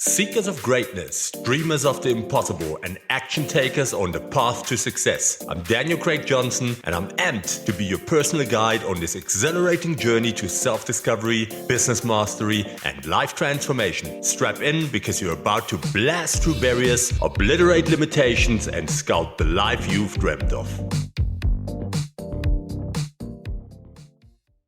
Seekers of greatness, dreamers of the impossible, and action takers on the path to success. I'm Daniel Craig Johnson, and I'm amped to be your personal guide on this exhilarating journey to self-discovery, business mastery, and life transformation. Strap in because you're about to blast through barriers, obliterate limitations, and sculpt the life you've dreamt of.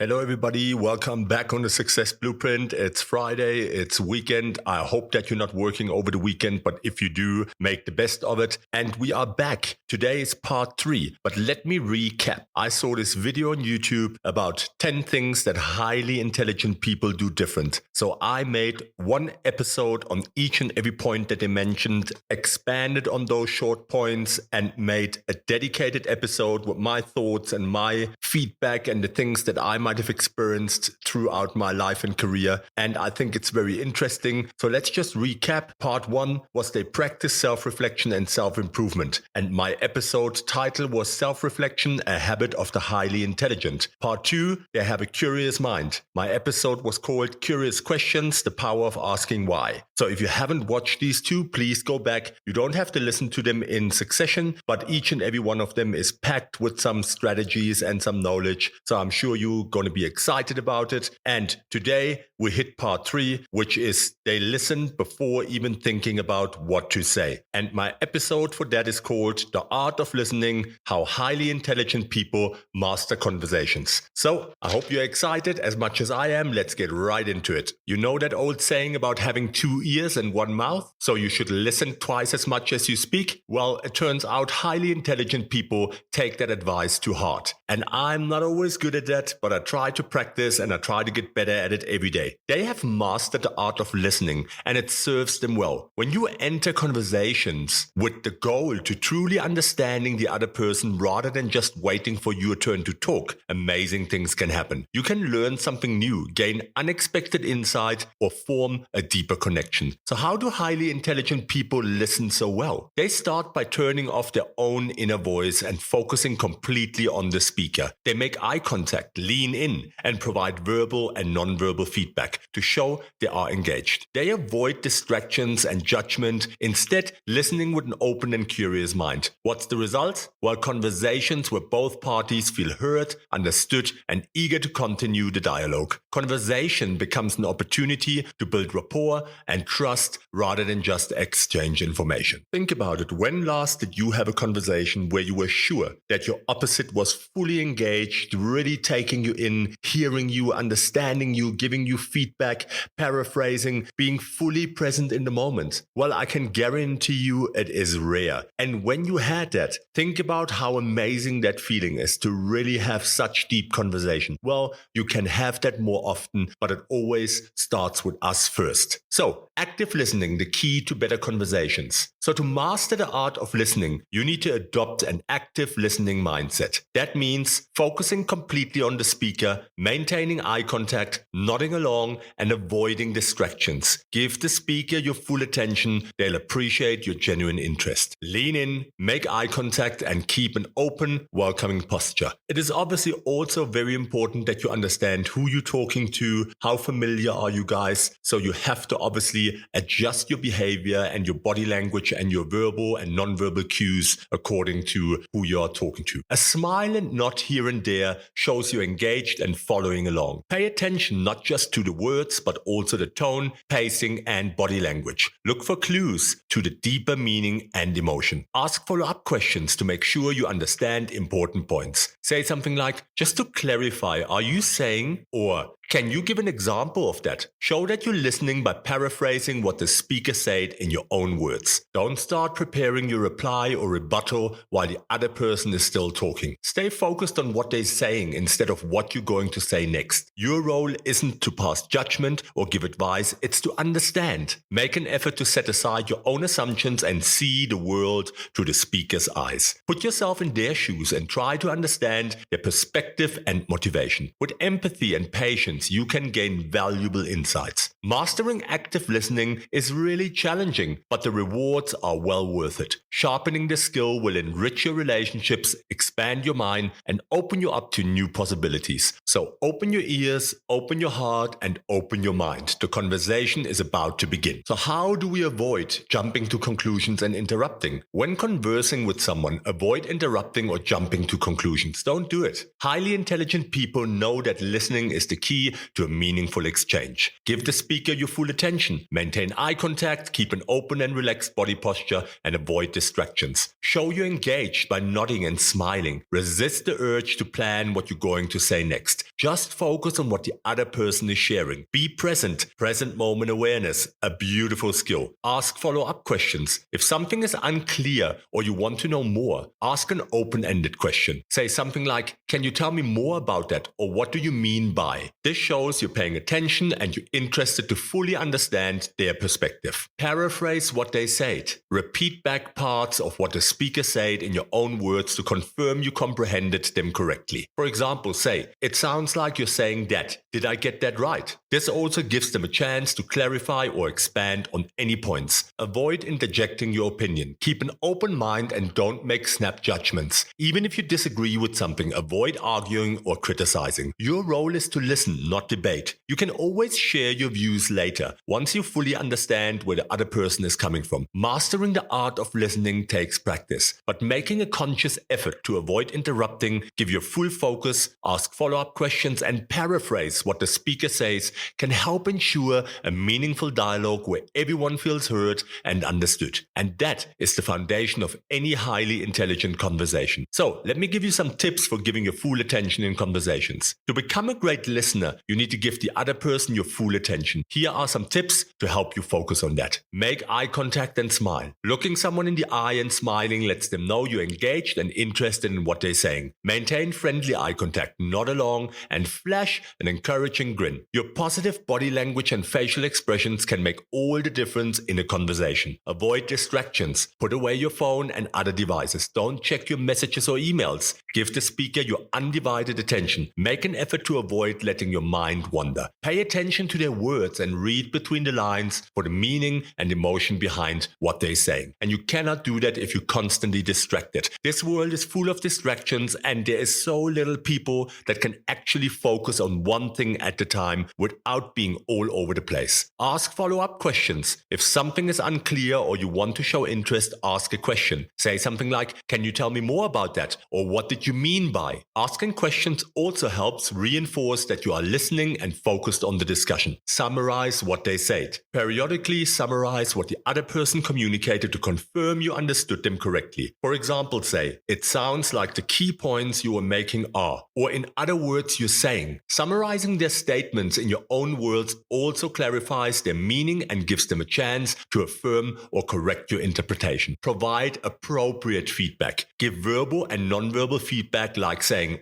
Hello everybody, welcome back on the Success Blueprint. It's Friday, it's weekend. I hope that you're not working over the weekend, but if you do, make the best of it. And we are back. Today is part 3, but let me recap. I saw this video on YouTube about 10 things that highly intelligent people do different. So I made one episode on each and every point that they mentioned, expanded on those short points, and made a dedicated episode with my thoughts and my feedback and the things that I might have experienced throughout my life and career. And I think it's very interesting. So let's just recap. Part 1 was they practice self-reflection and self-improvement. And my episode title was Self-Reflection, a Habit of the Highly Intelligent. Part 2, they have a curious mind. My episode was called Curious Questions, the Power of Asking Why. So if you haven't watched these two, please go back. You don't have to listen to them in succession, but each and every one of them is packed with some strategies and some knowledge. So I'm sure you're going to be excited about it. And today we hit part 3, which is they listen before even thinking about what to say. And my episode for that is called The Art of Listening, How Highly Intelligent People Master Conversations. So I hope you're excited as much as I am. Let's get right into it. You know that old saying about having 2 ears and 1 mouth? So you should listen twice as much as you speak? Well, it turns out highly intelligent people take that advice to heart. And I'm not always good at that, but I try to practice and I try to get better at it every day. They have mastered the art of listening and it serves them well. When you enter conversations with the goal to truly understanding the other person rather than just waiting for your turn to talk, amazing things can happen. You can learn something new, gain unexpected insight, or form a deeper connection. So how do highly intelligent people listen so well? They start by turning off their own inner voice and focusing completely on the speaker. They make eye contact, lean in, and provide verbal and nonverbal feedback to show they are engaged. They avoid distractions and judgment, instead listening with an open and curious mind. What's the result? Well, conversations where both parties feel heard, understood, and eager to continue the dialogue. Conversation becomes an opportunity to build rapport and trust rather than just exchange information. Think about it. When last did you have a conversation where you were sure that your opposite was fully engaged, really taking you in, hearing you, understanding you, giving you feedback, paraphrasing, being fully present in the moment? Well, I can guarantee you it is rare. And when you had that, think about how amazing that feeling is to really have such deep conversation. Well, you can have that more often, but it always starts with us first. So, active listening, the key to better conversations. So to master the art of listening, you need to adopt an active listening mindset. That means focusing completely on the speaker, maintaining eye contact, nodding along, and avoiding distractions. Give the speaker your full attention. They'll appreciate your genuine interest. Lean in, make eye contact, and keep an open, welcoming posture. It is obviously also very important that you understand who you're talking to, how familiar are you guys. So you have to obviously adjust your behavior and your body language and your verbal and non-verbal cues according to who you are talking to. A smile and nod here and there shows you're engaged and following along. Pay attention not just to the words, but also the tone, pacing, and body language. Look for clues to the deeper meaning and emotion. Ask follow-up questions to make sure you understand important points. Say something like, just to clarify, are you saying, or can you give an example of that? Show that you're listening by paraphrasing what the speaker said in your own words. Don't start preparing your reply or rebuttal while the other person is still talking. Stay focused on what they're saying instead of what you're going to say next. Your role isn't to pass judgment or give advice, it's to understand. Make an effort to set aside your own assumptions and see the world through the speaker's eyes. Put yourself in their shoes and try to understand their perspective and motivation. With empathy and patience, conversations, you can gain valuable insights. Mastering active listening is really challenging, but the rewards are well worth it. Sharpening the skill will enrich your relationships, expand your mind, and open you up to new possibilities. So open your ears, open your heart, and open your mind. The conversation is about to begin. So how do we avoid jumping to conclusions and interrupting? When conversing with someone, avoid interrupting or jumping to conclusions. Don't do it. Highly intelligent people know that listening is the key to a meaningful exchange. Give the speaker your full attention. Maintain eye contact, keep an open and relaxed body posture, and avoid distractions. Show you're engaged by nodding and smiling. Resist the urge to plan what you're going to say next. Just focus on what the other person is sharing. Be present. Present moment awareness, a beautiful skill. Ask follow-up questions. If something is unclear or you want to know more, ask an open-ended question. Say something like, "Can you tell me more about that?" or "What do you mean by?" This shows you're paying attention and you're interested to fully understand their perspective. Paraphrase what they said. Repeat back parts of what the speaker said in your own words to confirm you comprehended them correctly. For example, say, "It sounds like you're saying that. Did I get that right?" This also gives them a chance to clarify or expand on any points. Avoid interjecting your opinion. Keep an open mind and don't make snap judgments. Even if you disagree with something, avoid arguing or criticizing. Your role is to listen, not debate. You can always share your views later, once you fully understand where the other person is coming from. Mastering the art of listening takes practice, but making a conscious effort to avoid interrupting, give your full focus, ask follow-up questions, and paraphrase what the speaker says can help ensure a meaningful dialogue where everyone feels heard and understood. And that is the foundation of any highly intelligent conversation. So, let me give you some tips for giving your full attention in conversations. To become a great listener, you need to give the other person your full attention. Here are some tips to help you focus on that. Make eye contact and smile. Looking someone in the eye and smiling lets them know you're engaged and interested in what they're saying. Maintain friendly eye contact, nod along, and flash an encouraging grin. Your positive body language and facial expressions can make all the difference in a conversation. Avoid distractions. Put away your phone and other devices. Don't check your messages or emails. Give the speaker your undivided attention. Make an effort to avoid letting your mind wander. Pay attention to their words and read between the lines for the meaning and emotion behind what they're saying. And you cannot do that if you're constantly distracted. This world is full of distractions and there is so little people that can actually focus on one thing at a time without being all over the place. Ask follow-up questions. If something is unclear or you want to show interest, ask a question. Say something like, "Can you tell me more about that?" or "What did you mean by?" Asking questions also helps reinforce that you are listening and focused on the discussion. Summarize what they said. Periodically summarize what the other person communicated to confirm you understood them correctly. For example, say, "It sounds like the key points you were making are," or in other words you're saying. Summarizing their statements in your own words also clarifies their meaning and gives them a chance to affirm or correct your interpretation. Provide appropriate feedback. Give verbal and nonverbal feedback like saying,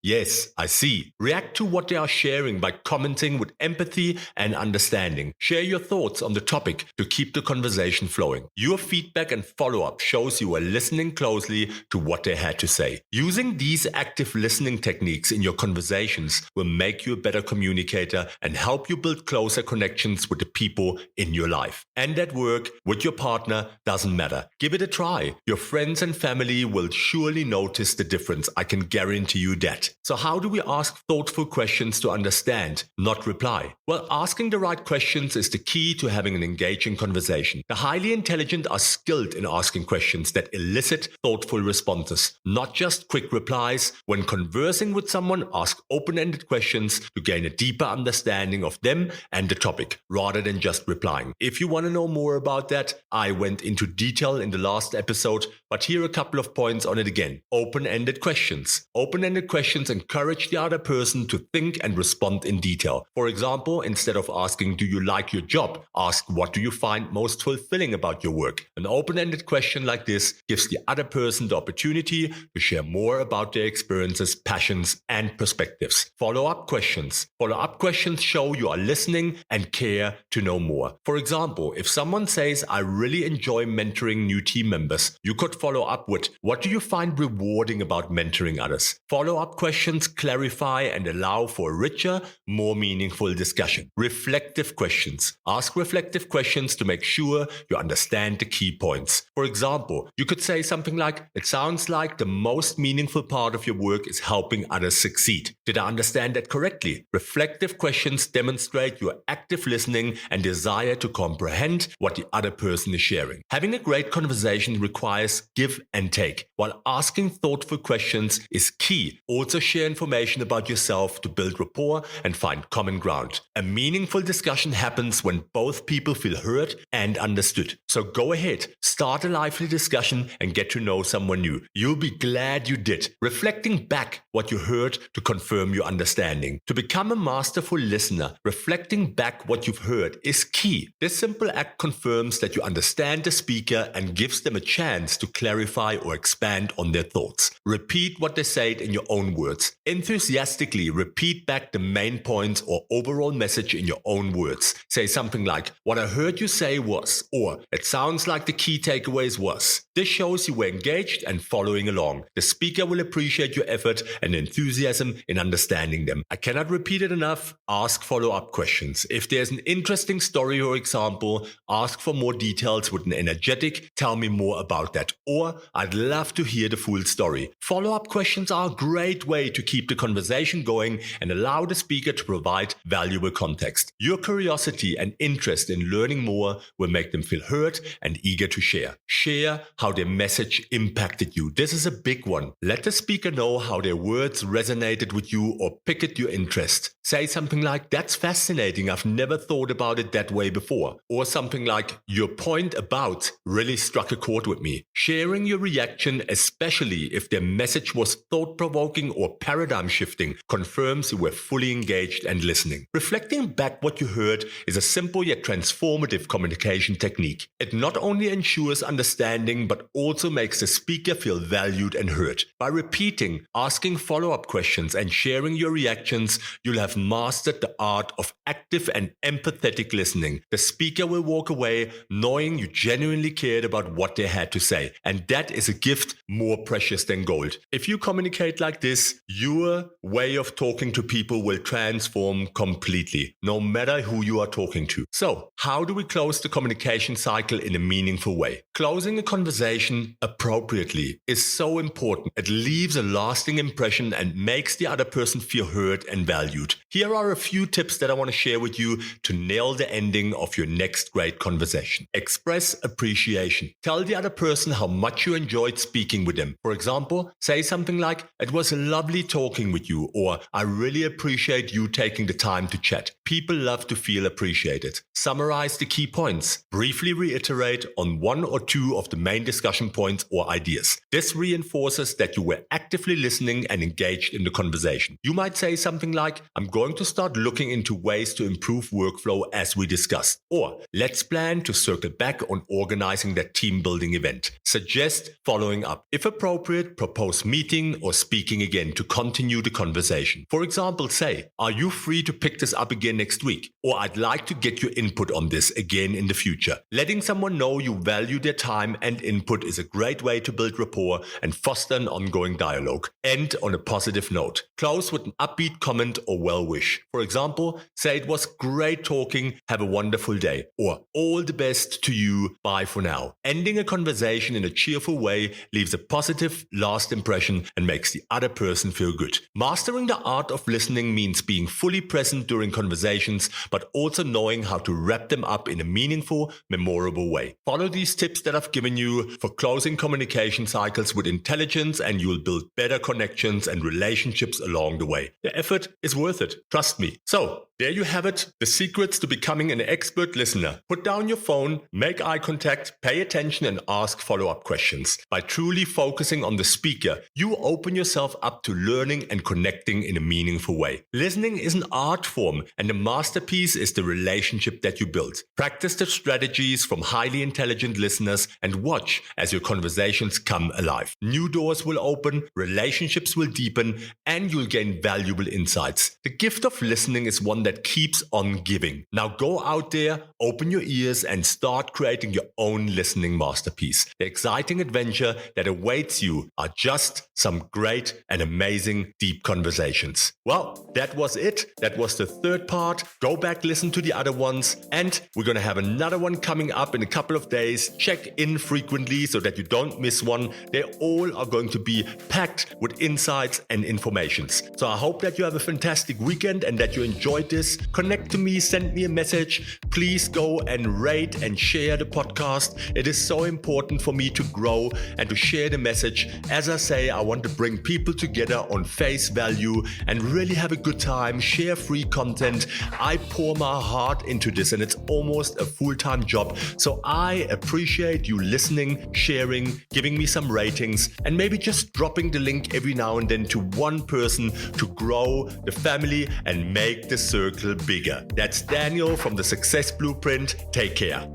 yes, I see. React to what they are sharing by commenting with empathy and understanding. Share your thoughts on the topic to keep the conversation flowing. Your feedback and follow-up shows you are listening closely to what they had to say. Using these active listening techniques in your conversations will make you a better communicator and help you build closer connections with the people in your life. And at work, with your partner, doesn't matter. Give it a try. Your friends and family will surely notice the difference. I can guarantee you that. So how do we ask thoughtful questions to understand, not reply? Well, asking the right questions is the key to having an engaging conversation. The highly intelligent are skilled in asking questions that elicit thoughtful responses, not just quick replies. When conversing with someone, ask open-ended questions to gain a deeper understanding of them and the topic, rather than just replying. If you want to know more about that, I went into detail in the last episode, but here are a couple of points on it again. Open-ended questions. Open-ended questions encourage the other person to think and respond in detail. For example, instead of asking, "Do you like your job?" ask, "What do you find most fulfilling about your work?" An open-ended question like this gives the other person the opportunity to share more about their experiences, passions, and perspectives. Follow-up questions. Follow-up questions show you are listening and care to know more. For example, if someone says, "I really enjoy mentoring new team members," you could follow up with, "What do you find rewarding rewarding about mentoring others. Follow-up questions clarify and allow for a richer, more meaningful discussion. Reflective questions. Ask reflective questions to make sure you understand the key points. For example, you could say something like, "It sounds like the most meaningful part of your work is helping others succeed. Did I understand that correctly?" Reflective questions demonstrate your active listening and desire to comprehend what the other person is sharing. Having a great conversation requires give and take, while asking thoughtful questions is key. Also share information about yourself to build rapport and find common ground. A meaningful discussion happens when both people feel heard and understood. So go ahead, start a lively discussion and get to know someone new. You'll be glad you did. Reflecting back what you heard to confirm your understanding. To become a masterful listener, reflecting back what you've heard is key. This simple act confirms that you understand the speaker and gives them a chance to clarify or expand on their thoughts. Repeat what they said in your own words. Enthusiastically repeat back the main points or overall message in your own words. Say something like, "What I heard you say was," or "It sounds like the key takeaways was." This shows you were engaged and following along. The speaker will appreciate your effort and enthusiasm in understanding them. I cannot repeat it enough. Ask follow-up questions. If there's an interesting story or example, ask for more details with an energetic, "Tell me more about that," or "I'd love to hear the full story." Follow-up questions are a great way to keep the conversation going and allow the speaker to provide valuable context. Your curiosity and interest in learning more will make them feel heard and eager to share. Share how their message impacted you. This is a big one. Let the speaker know how their words resonated with you or piqued your interest. Say something like, "That's fascinating. I've never thought about it that way before." Or something like, "Your point about really struck a chord with me." Sharing your reaction, especially if their message was thought-provoking or paradigm-shifting, confirms you were fully engaged and listening. Reflecting back what you heard is a simple yet transformative communication technique. It not only ensures understanding, but also makes the speaker feel valued and heard. By repeating, asking follow-up questions, and sharing your reactions, you'll have mastered the art of active and empathetic listening. The speaker will walk away knowing you genuinely cared about what they had to say, and that is a gift more precious than gold. If you communicate like this, your way of talking to people will transform completely, no matter who you are talking to. So, how do we close the communication cycle in a meaningful way? Closing a conversation appropriately is so important. It leaves a lasting impression and makes the other person feel heard and valued. Here are a few tips that I want to share with you to nail the ending of your next great conversation. Express appreciation. Tell the other person how much you enjoyed speaking with them. For example, say something like, "It was lovely talking with you," or "I really appreciate you taking the time to chat." People love to feel appreciated. Summarize the key points. Briefly reiterate on one or two of the main discussion points or ideas. This reinforces that you were actively listening and engaged in the conversation. You might say something like, "I'm going to start looking into ways to improve workflow as we discussed," or "Let's plan to circle back on organizing that team building event." Suggest following up. If appropriate, propose meeting or speaking again to continue the conversation. For example, say, "Are you free to pick this up again next week?" Or "I'd like to get your input on this again in the future." Letting someone know you value their time and input is a great way to build rapport and foster an ongoing dialogue. End on a positive note. Close with an upbeat comment or well wish. For example, say, "It was great talking, have a wonderful day," or "All the best to you, bye for now." Ending a conversation in a cheerful way leaves a positive last impression and makes the other person feel good. Mastering the art of listening means being fully present during conversations, but also knowing how to wrap them up in a meaningful, memorable way. Follow these tips that I've given you for closing communication cycles with intelligence, and you'll build better connections and relationships along the way. The effort is worth it. Trust me. So, there you have it, the secrets to becoming an expert listener. Put down your phone, make eye contact, pay attention, and ask follow-up questions. By truly focusing on the speaker, you open yourself up to learning and connecting in a meaningful way. Listening is an art form, and the masterpiece is the relationship that you build. Practice the strategies from highly intelligent listeners and watch as your conversations come alive. New doors will open, relationships will deepen, and you'll gain valuable insights. The gift of listening is one that keeps on giving. Now go out there, open your ears, and start creating your own listening masterpiece. The exciting adventure that awaits you are just some great and amazing deep conversations. Well, that was it. That was the third part. Go back, listen to the other ones, and we're going to have another one coming up in a couple of days. Check in frequently so that you don't miss one. They all are going to be packed with insights and informations. So I hope that you have a fantastic weekend and that you enjoyed this. Connect to me, send me a message. Please go and rate and share the podcast. It is so important for me to grow and to share the message. As I say, I want to bring people together on face value and really have a good time, share free content. I pour my heart into this and it's almost a full-time job. So I appreciate you listening, sharing, giving me some ratings, and maybe just dropping the link every now and then to one person to grow the family and make the circle bigger. That's Daniel from the Success Blueprint. Take care.